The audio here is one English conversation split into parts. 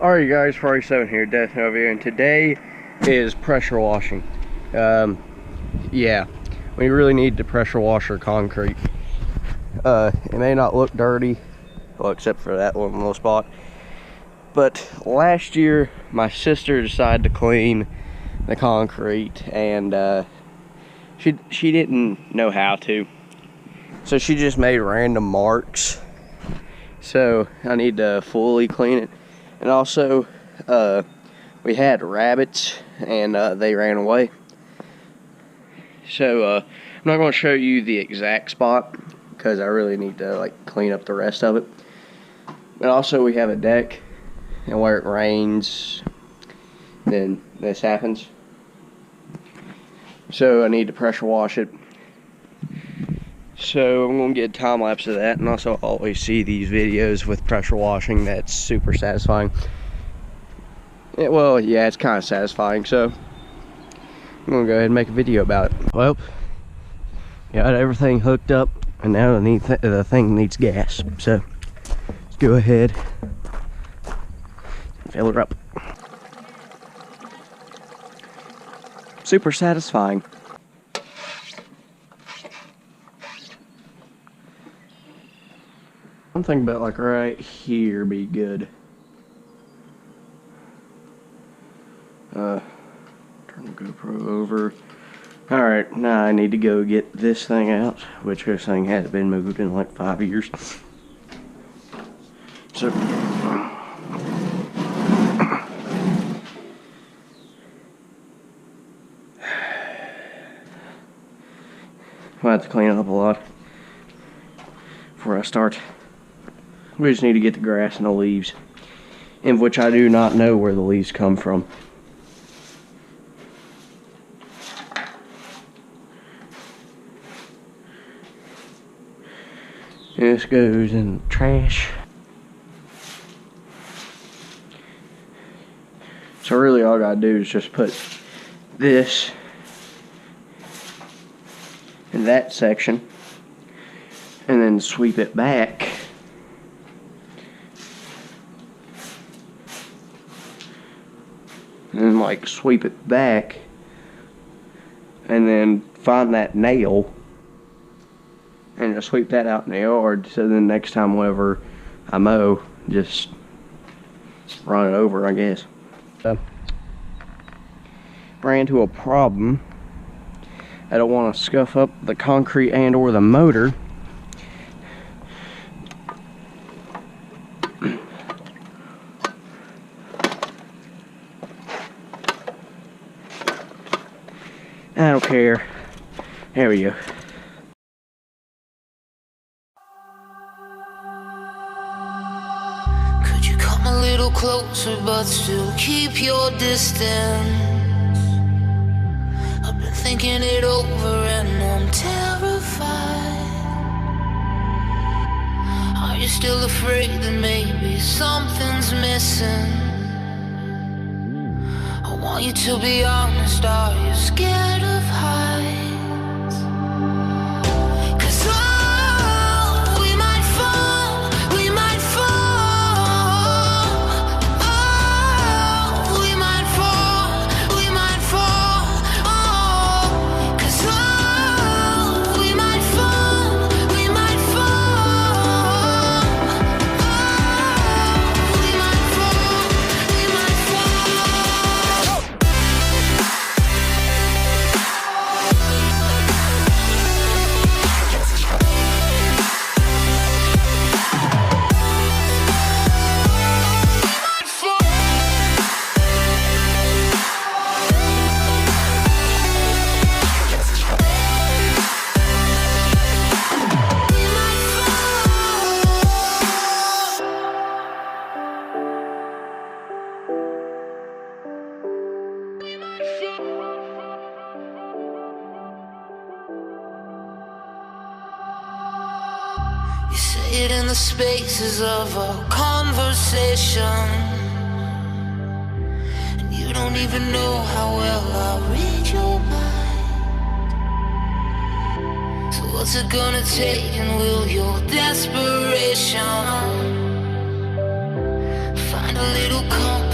Alright guys, Ferrari7 here, Death Nova, and today is pressure washing. Yeah, we really need to pressure wash our concrete. It may not look dirty, well, except for that one little spot. But last year, my sister decided to clean the concrete, and she didn't know how to. So she just made random marks. So I need to fully clean it. And also, we had rabbits, and they ran away. So I'm not going to show you the exact spot because I really need to clean up the rest of it. And also, we have a deck, and where it rains, then this happens. So I need to pressure wash it. So I'm going to get a time lapse of that, and also always see these videos with pressure washing. That's super satisfying. Well, yeah, it's kind of satisfying, so I'm going to go ahead and make a video about it. Well, got everything hooked up, and now the thing needs gas. So let's go ahead and fill it up. Super satisfying. I'm thinking about right here be good. Turn the GoPro over. Alright, now I need to go get this thing out, which this thing hasn't been moved in 5 years. So I'll have to clean it up a lot before I start. We just need to get the grass and the leaves, in which I do not know where the leaves come from. This goes in the trash. So really all I gotta do is just put this in that section and then sweep it back. And then sweep it back and then find that nail and just sweep that out in the yard, so then next time whenever I mow, just run it over, I guess. Ran into a problem. I don't want to scuff up the concrete and or the motor. I don't care. There we go. Could you come a little closer but still keep your distance? I've been thinking it over and I'm terrified. Are you still afraid that maybe something's missing? I want you to be honest, are you scared of heights? 'Cause oh, we might fall, we might fall. Oh, we might fall, oh. 'Cause oh, we might fall, we might fall. Oh, we might fall, we might fall. You say it in the spaces of our conversation, and you don't even know how well I read your mind. So what's it gonna take, and will your desperation find a little comfort?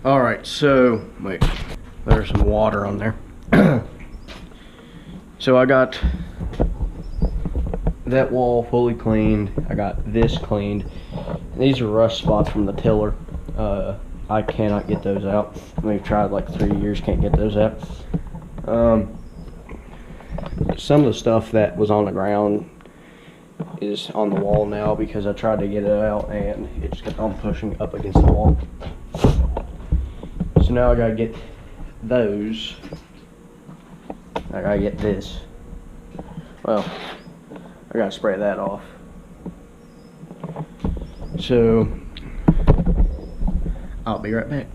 All right, so wait, there's some water on there. So I got that wall fully cleaned. I got this cleaned. These are rust spots from the tiller. I cannot get those out. We've tried like 3 years, can't get those out. Some of the stuff that was on the ground is on the wall now because I tried to get it out and it just kept on pushing up against the wall. So now I gotta get those. I gotta get this. Well, I gotta spray that off. So I'll be right back.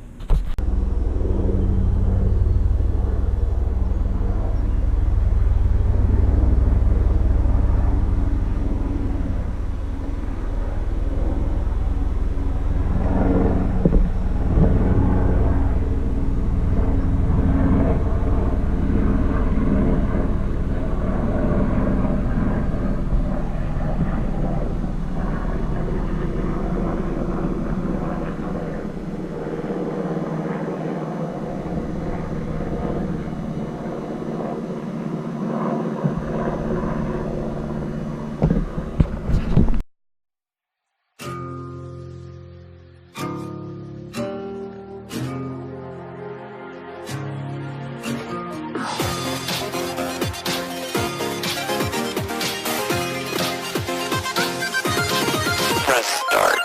Press start.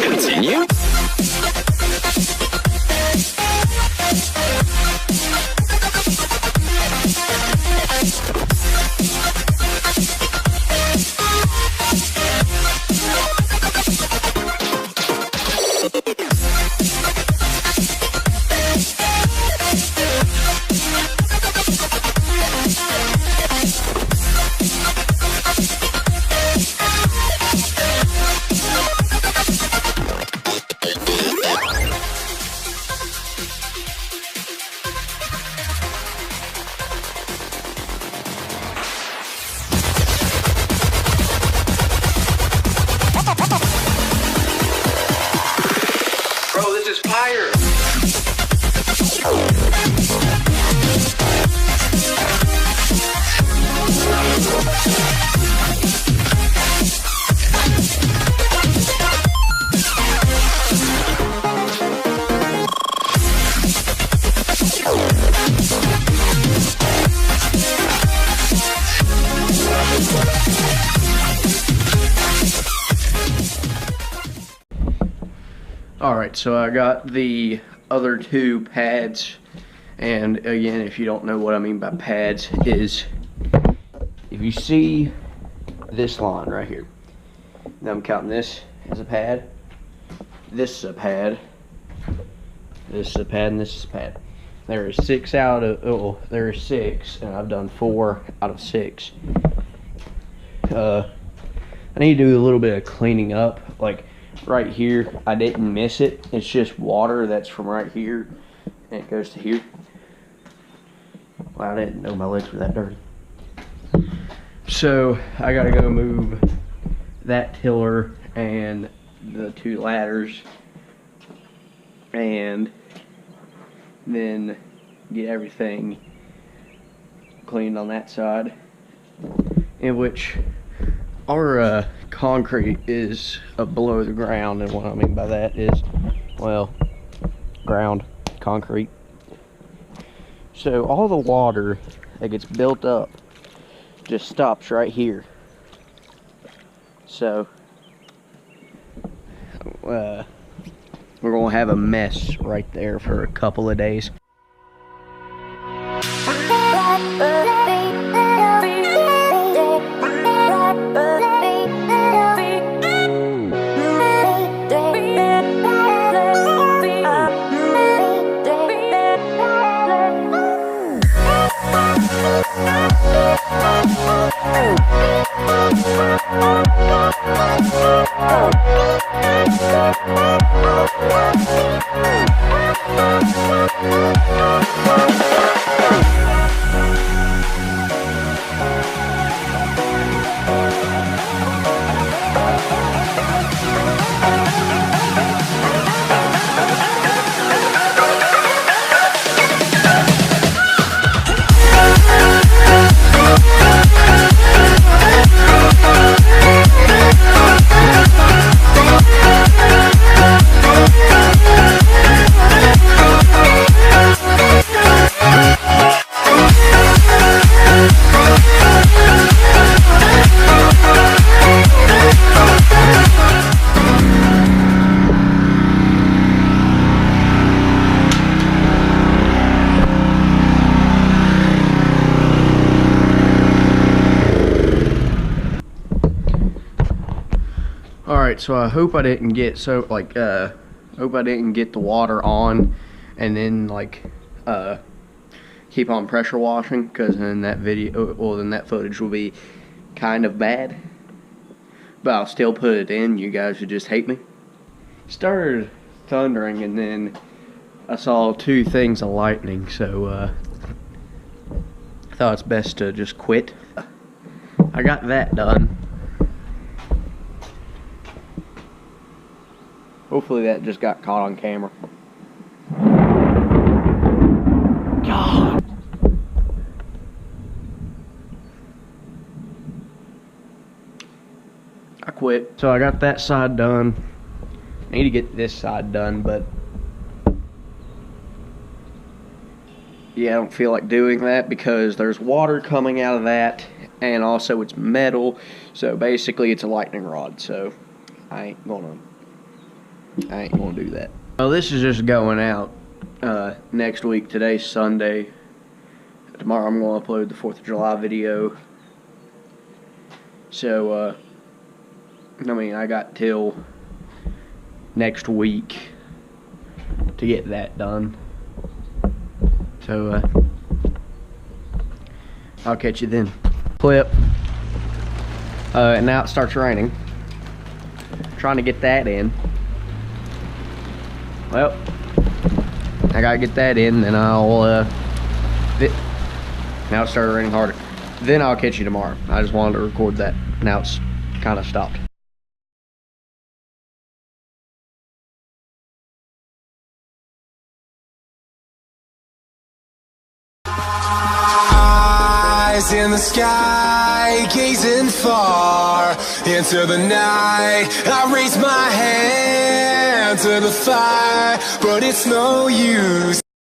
Continue. Bro, this is fire! Alright, so I got the other two pads, and again, if you don't know what I mean by pads, is if you see this line right here, now I'm counting this as a pad, this is a pad, this is a pad, and this is a pad. There is 6 out of, oh, there is 6, and I've done 4 out of 6. I need to do a little bit of cleaning up. Like right here, I didn't miss it. It's just water that's from right here and it goes to here. Wow, I didn't know my legs were that dirty. So I gotta go move that tiller and the 2 ladders and then get everything cleaned on that side, in which our concrete is below the ground, and what I mean by that is, well, ground concrete. So all the water that gets built up just stops right here. So we're gonna have a mess right there for a couple of days. Alright, so I hope I didn't get hope I didn't get the water on and then keep on pressure washing, because then that then that footage will be kind of bad. But I'll still put it in. You guys would just hate me. Started thundering and then I saw 2 things of lightning, so I thought it's best to just quit. I got that done. Hopefully that just got caught on camera. God. I quit. So I got that side done. I need to get this side done, but yeah, I don't feel like doing that because there's water coming out of that, and also it's metal, so basically it's a lightning rod, so I ain't gonna do that. Well, this is just going out next week. Today's Sunday. Tomorrow I'm going to upload the 4th of July video. So, I mean, I got till next week to get that done. So, I'll catch you then. Clip. And now it starts raining. Trying to get that in. Well, I gotta get that in, then I'll, now it started raining harder. Then I'll catch you tomorrow. I just wanted to record that. Now it's kind of stopped. Eyes in the sky, gazing far into the night. I raise my hand to the fire, but it's no use.